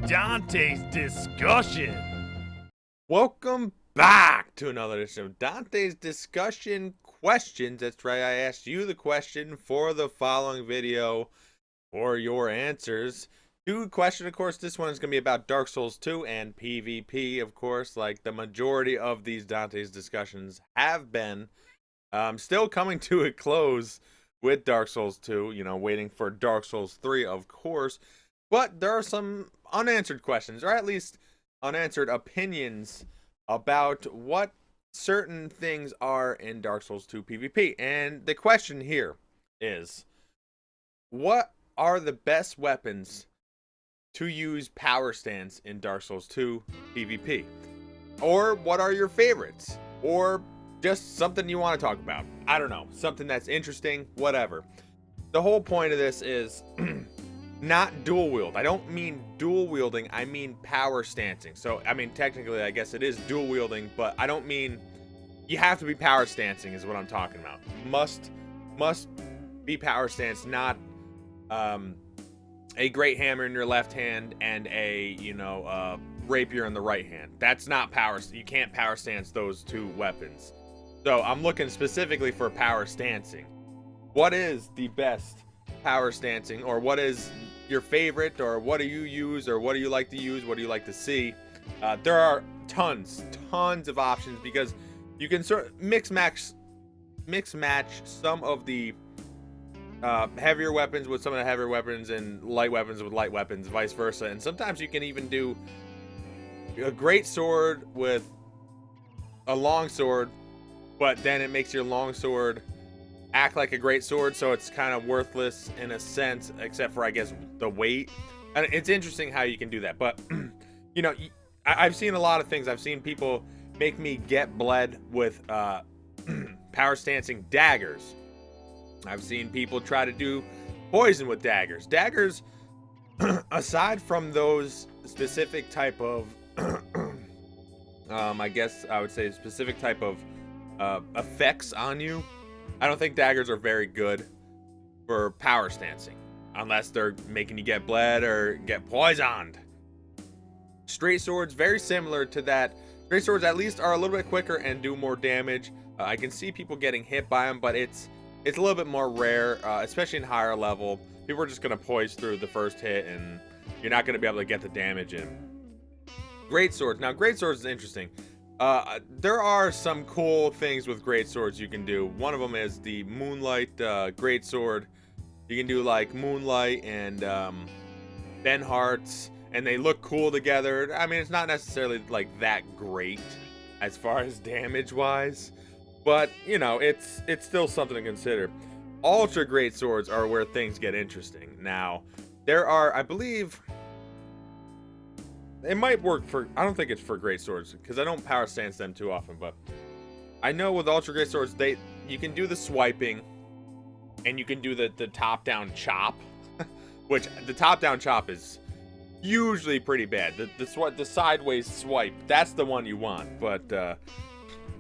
Dante's discussion. Welcome back to another edition of Dante's Discussion Questions. That's right, I asked you the question for the following video for your answers. New question, of course, this one is going to be about Dark Souls 2 and PvP, of course, like the majority of these Dante's discussions have been. Still coming to a close with Dark Souls 2, you know, waiting for Dark Souls 3, of course. But there are some unanswered questions, or at least unanswered opinions about what certain things are in Dark Souls 2 PvP. And the question here is, what are the best weapons to use PowerStance in Dark Souls 2 PvP? Or what are your favorites? Or just something you want to talk about? I don't know, something that's interesting, whatever. The whole point of this is not dual wield. I don't mean dual wielding, I mean power stancing. So, I mean, technically, I guess it is dual wielding, but I don't mean you have to be power stancing is what I'm talking about. Must be power stance, not a great hammer in your left hand and a, rapier in the right hand. That's not power. You can't power stance those two weapons. So I'm looking specifically for power stancing. What is the best power stancing, or what is your favorite, or what do you use, or what do you like to use, what do you like to see? There are tons of options, because you can sort of mix match some of the heavier weapons with some of the heavier weapons and light weapons with light weapons, vice versa. And sometimes you can even do a great sword with a long sword, but then it makes your long sword act like a great sword, so it's kind of worthless in a sense, except for, I guess, the weight. And it's interesting how you can do that. But I've seen a lot of things. I've seen people make me get bled with power stancing daggers. I've seen people try to do poison with daggers. Daggers, aside from those specific type of I guess I would say specific type of effects on you, I don't think daggers are very good for power stancing unless they're making you get bled or get poisoned. Straight swords, very similar to that. Straight swords at least are a little bit quicker and do more damage. I can see people getting hit by them, but it's a little bit more rare, especially in higher level. People are just going to poise through the first hit, and you're not going to be able to get the damage in. Great swords. Now, great swords is interesting. There are some cool things with great swords you can do. One of them is the Moonlight great sword. You can do like Moonlight and Ben Hearts, and they look cool together. I mean, it's not necessarily like that great as far as damage wise, but it's still something to consider. Ultra great swords are where things get interesting. Now, there are, I believe, it might work for, I don't think it's for great swords because I don't power stance them too often, but I know with ultra great swords, you can do the swiping and you can do the top down chop, which the top down chop is usually pretty bad. The sideways swipe, that's the one you want. But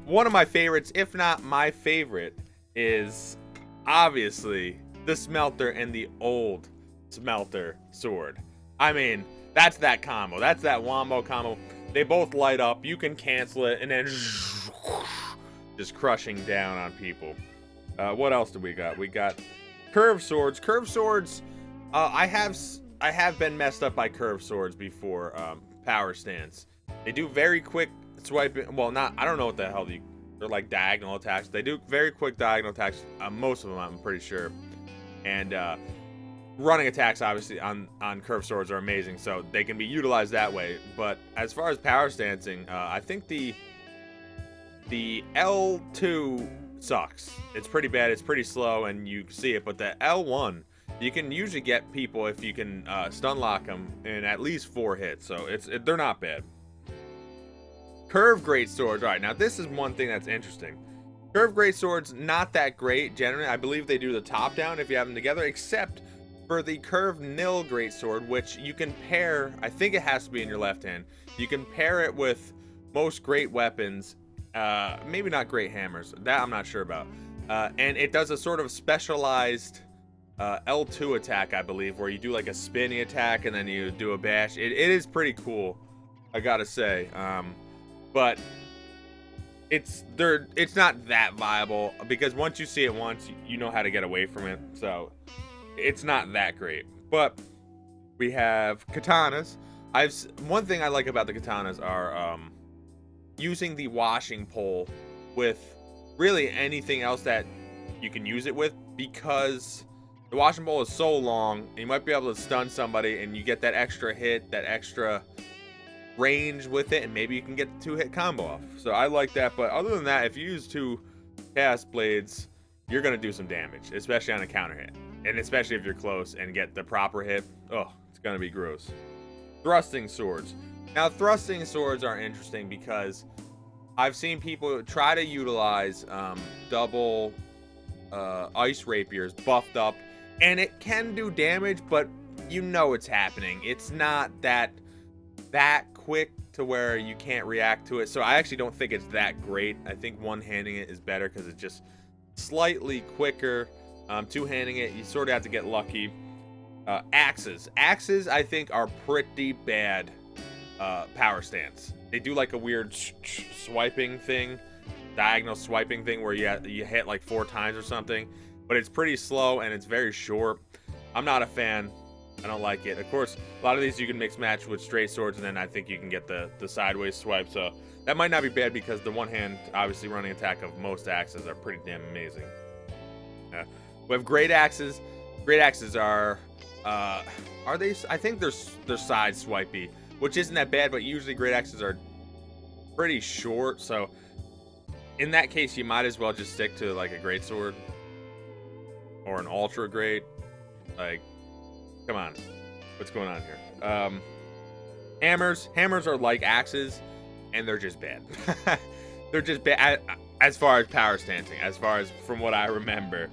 one of my favorites, if not my favorite, is obviously the smelter and the old smelter sword. I mean, that's that combo. That's that wombo combo. They both light up. You can cancel it and then just crushing down on people. What else do we got? We got curved swords. Curved swords, I have been messed up by curved swords before. Power stance. They do very quick swiping. Well, I don't know what the hell they're like diagonal attacks. They do very quick diagonal attacks. Most of them, I'm pretty sure. And running attacks, obviously, on curved swords are amazing, so they can be utilized that way. But as far as power stancing, I think the L2 sucks. It's pretty bad. It's pretty slow, and you see it. But the L1, you can usually get people if you can stun lock them in at least 4 hits. So they're not bad. Curved great swords. All right, now this is one thing that's interesting. Curved great swords, not that great generally. I believe they do the top down if you have them together, except for the curved nil greatsword, which you can pair, I think it has to be in your left hand. You can pair it with most great weapons, maybe not great hammers, that I'm not sure about. And it does a sort of specialized L2 attack, I believe, where you do like a spinny attack and then you do a bash. It is pretty cool, I gotta say. But it's not that viable, because once you see it once, you know how to get away from it. So it's not that great. But we have katanas. One thing I like about the katanas are using the washing pole with really anything else that you can use it with, because the washing pole is so long, you might be able to stun somebody and you get that extra hit, that extra range with it, and maybe you can get the 2-hit combo off. So I like that. But other than that, if you use 2 cast blades, you're gonna do some damage, especially on a counter hit, and especially if you're close and get the proper hit. Oh, it's gonna be gross. Thrusting swords. Now, thrusting swords are interesting because I've seen people try to utilize double ice rapiers buffed up, and it can do damage, but you know it's happening. It's not that quick to where you can't react to it. So I actually don't think it's that great. I think one-handing it is better because it's just slightly quicker. Two-handing it, you sort of have to get lucky. Axes I think are pretty bad power stance. They do like a weird swiping thing, diagonal swiping thing, where you hit like 4 times or something, but it's pretty slow and it's very short. I'm not a fan. I don't like it. Of course, a lot of these you can mix match with straight swords, and then I think you can get the sideways swipe. So that might not be bad, because the one hand, obviously, running attack of most axes are pretty damn amazing. We have great axes. Great axes are they? I think they're side swipey, which isn't that bad. But usually great axes are pretty short. So in that case, you might as well just stick to like a great sword or an ultra great. Like, come on, what's going on here? Hammers are like axes, and they're just bad. They're just bad as far as power stancing, as far as from what I remember.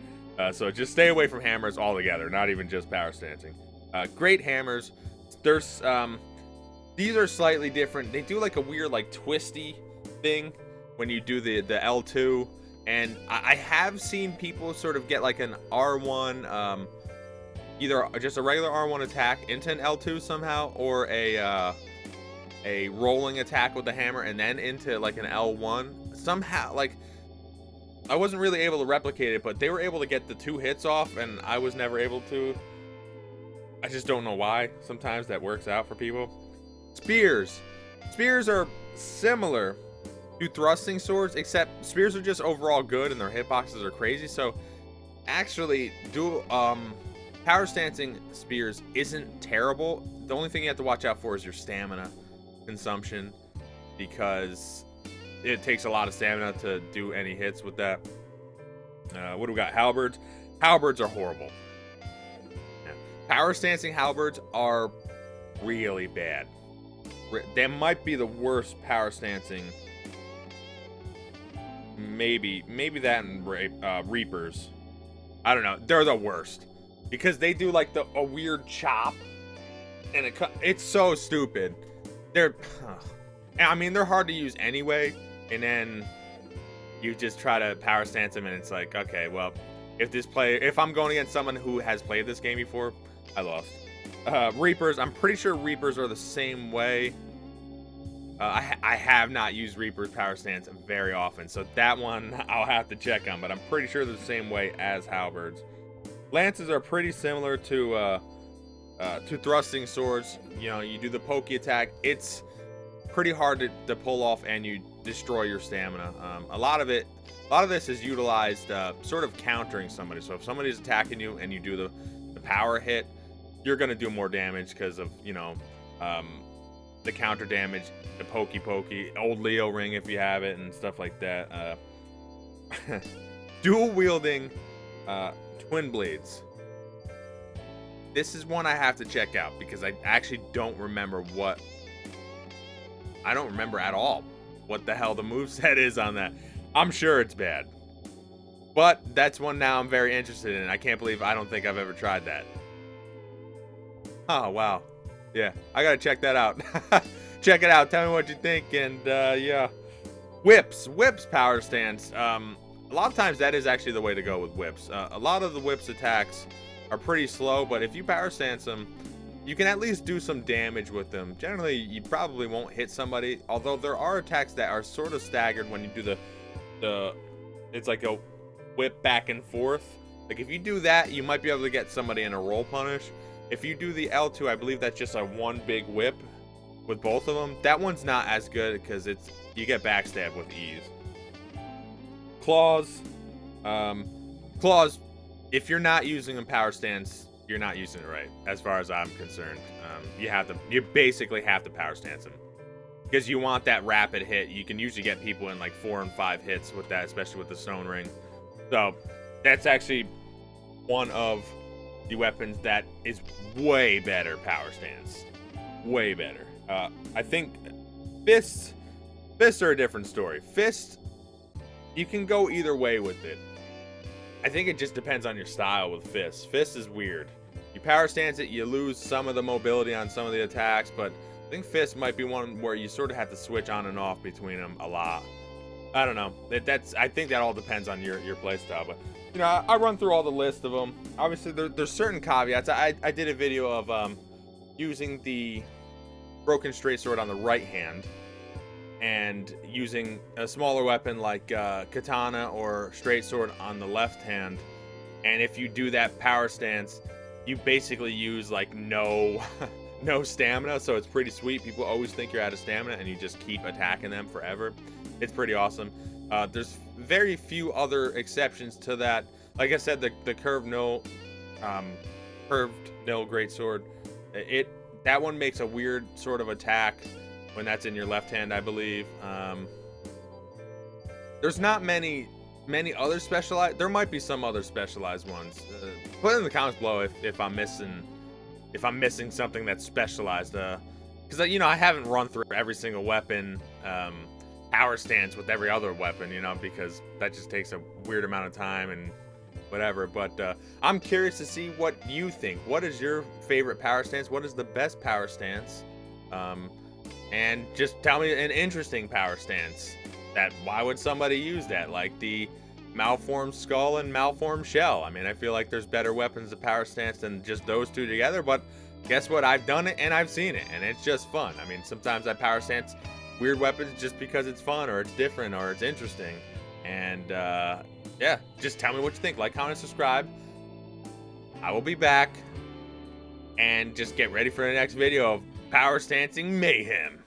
So just stay away from hammers altogether, not even just power stancing. Great hammers, these are slightly different. They do like a weird like twisty thing when you do the L2, and I have seen people sort of get like an R1, either just a regular R1 attack into an L2 somehow, or a rolling attack with the hammer and then into like an L1 somehow. Like, I wasn't really able to replicate it, but they were able to get the 2 hits off, and I was never able to. I just don't know why. Sometimes that works out for people. Spears are similar to thrusting swords, except spears are just overall good and their hitboxes are crazy. So actually, power stancing spears isn't terrible. The only thing you have to watch out for is your stamina consumption, because it takes a lot of stamina to do any hits with that. What do we got? Halberds. Halberds are horrible. Yeah. Power stancing halberds are really bad. They might be the worst power stancing. Maybe that and reapers. I don't know. They're the worst, because they do like a weird chop, and it's so stupid. I mean, they're hard to use anyway, and then you just try to power stance them, and it's like, okay, well, if I'm going against someone who has played this game before, I lost. Reapers, I'm pretty sure Reapers are the same way. I have not used Reaper's power stance very often, so that one I'll have to check on, but I'm pretty sure they're the same way as halberds. Lances are pretty similar to thrusting swords. You know, you do the pokey attack. It's pretty hard to pull off, and you destroy your stamina. A lot of this is utilized sort of countering somebody. So if somebody's attacking you and you do the power hit, you're gonna do more damage because of, you know, the counter damage, the pokey, old Leo ring if you have it, and stuff like that. Dual wielding Twinblades. This is one I have to check out, because I actually don't remember I don't remember at all what the hell the moveset is on that. I'm sure it's bad, but that's one now I'm very interested in. I can't believe I don't think I've ever tried that. Oh, wow. Yeah, I gotta check that out. Check it out. Tell me what you think. And yeah, whips power stance. A lot of times that is actually the way to go with whips. A lot of the whips attacks are pretty slow, but if you power stance them, you can at least do some damage with them. Generally, you probably won't hit somebody, although there are attacks that are sort of staggered when you do it's like a whip back and forth. Like if you do that, you might be able to get somebody in a roll punish. If you do the L2, I believe that's just a one big whip with both of them. That one's not as good because you get backstab with ease. Claws, if you're not using a power stance, you're not using it right, as far as I'm concerned. You basically have to power stance them because you want that rapid hit. You can usually get people in like 4 and 5 hits with that, especially with the stone ring. So that's actually one of the weapons that is way better power stance, way better. I think fists are a different story. Fist, you can go either way with it. I think it just depends on your style with fists. Fist is weird. You power stance it, you lose some of the mobility on some of the attacks, but I think fist might be one where you sort of have to switch on and off between them a lot. I don't know. I think that all depends on your playstyle, but you know, I run through all the list of them. Obviously, there's certain caveats. I did a video of using the broken straight sword on the right hand and using a smaller weapon like katana or straight sword on the left hand. And if you do that power stance, you basically use like no stamina, so it's pretty sweet. People always think you're out of stamina and you just keep attacking them forever. It's pretty awesome. There's very few other exceptions to that. Like I said, the curved nil greatsword, that one makes a weird sort of attack when that's in your left hand, I believe. There's not many other specialized. There might be some other specialized ones. Put in the comments below if I'm missing something that's specialized. Because you know, I haven't run through every single weapon power stance with every other weapon, you know, because that just takes a weird amount of time and whatever. But I'm curious to see what you think. What is your favorite power stance? What is the best power stance? And just tell me an interesting power stance. Why would somebody use that? Like the malformed skull and malformed shell. I mean, I feel like there's better weapons to power stance than just those two together, but guess what? I've done it and I've seen it, and it's just fun. I mean, sometimes I power stance weird weapons just because it's fun or it's different or it's interesting. And yeah, just tell me what you think. Like, comment, subscribe. I will be back, and just get ready for the next video of power stancing mayhem.